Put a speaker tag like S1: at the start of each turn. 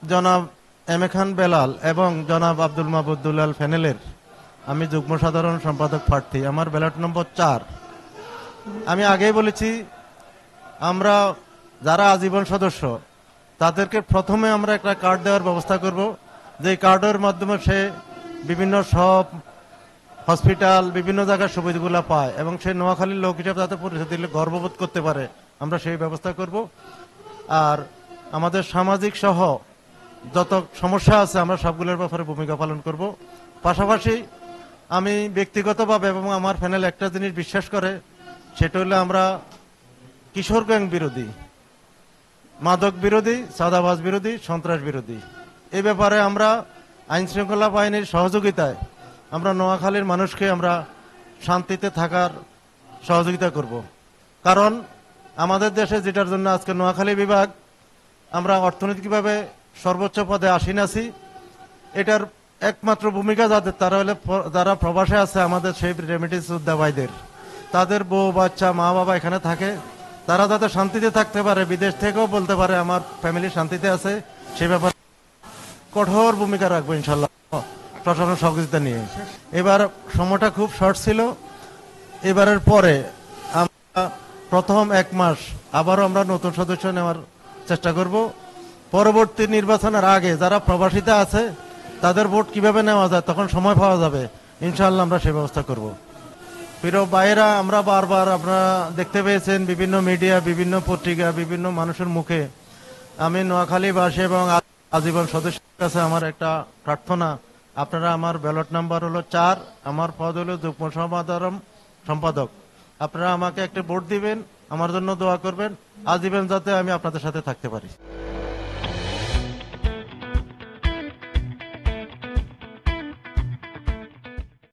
S1: জনাব M A খান বেলাল এবং জনাব আব্দুল মাহবুব দুলাল ফ্যানেলের আমি যুগ্ম সাধারণ সম্পাদক প্রার্থী। আমার ব্যালট নম্বর 4। আমি আগেই বলেছি, আমরা যারা আজীবন সদস্য তাদেরকে প্রথমে আমরা একটা কার্ড দেওয়ার ব্যবস্থা করব, যে কার্ডের মাধ্যমে সে বিভিন্ন সব হসপিটাল বিভিন্ন জায়গার সুবিধাগুলো পায় এবং সে নোয়াখালীর লোক হিসেবে যাতে পরিচয় দিলে গর্ববোধ করতে পারে, আমরা সেই ব্যবস্থা করব। আর আমাদের সামাজিক সহ যত সমস্যা আছে আমরা সবগুলোর ব্যাপারে ভূমিকা পালন করব। পাশাপাশি আমি ব্যক্তিগতভাবে এবং আমার প্যানেল একটা জিনিস বিশ্বাস করে, সেটা হলো আমরা কিশোর গ্যাং বিরোধী, মাদক বিরোধী, চাঁদাবাজ বিরোধী, সন্ত্রাস বিরোধী। এই ব্যাপারে আমরা আইন শৃঙ্খলা বাহিনীর সহযোগিতায় আমরা নোয়াখালীর মানুষকে আমরা শান্তিতে থাকার সহযোগিতা করব। কারণ আমাদের দেশে যেটার জন্য আজকে নোয়াখালী বিভাগ আমরা অর্থনৈতিকভাবে সর্বোচ্চ পদে আসীন আছি, এটার একমাত্র ভূমিকা যাদের, তারা হলে যারা প্রবাসে আছে আমাদের সেই রেমিটেন্স যোদ্ধা ভাইদের, তাদের বউ বাচ্চা মা বাবা এখানে থাকে, তারা যাতে শান্তিতে থাকতে পারে, বিদেশ থেকেও বলতে পারে আমার ফ্যামিলি শান্তিতে আছে, সে ব্যাপারে কঠোর ভূমিকা রাখবো ইনশাল্লাহ প্রশাসন সহযোগিতা নিয়ে। এবার সময়টা খুব শর্ট ছিল, এবারের পরে আমরা প্রথম 1 মাস আবারও আমরা নতুন সদস্য নেওয়ার চেষ্টা করব। পরবর্তী নির্বাচনের আগে যারা প্রবাসীতে আছে তাদের ভোট কিভাবে নেওয়া যায় তখন সময় পাওয়া যাবে, ইনশাআল্লাহ আমরা সেই ব্যবস্থা করব। প্রিয় ভাইয়েরা, আমরা বারবার আপনারা দেখতে পেয়েছেন বিভিন্ন মিডিয়া, বিভিন্ন পত্রিকা, বিভিন্ন মানুষের মুখে আমি নোয়াখালীবাসী এবং আজীবন সদস্যের কাছে আমার একটা প্রার্থনা, আপনারা আমার ব্যালট নাম্বার হলো 4, আমার পদ হলো যুগ্ম সাধারণ সম্পাদক। আপনারা আমাকে একটা ভোট দিবেন, আমার জন্য দোয়া করবেন, আজীবন যাতে আমি আপনাদের সাথে থাকতে পারি।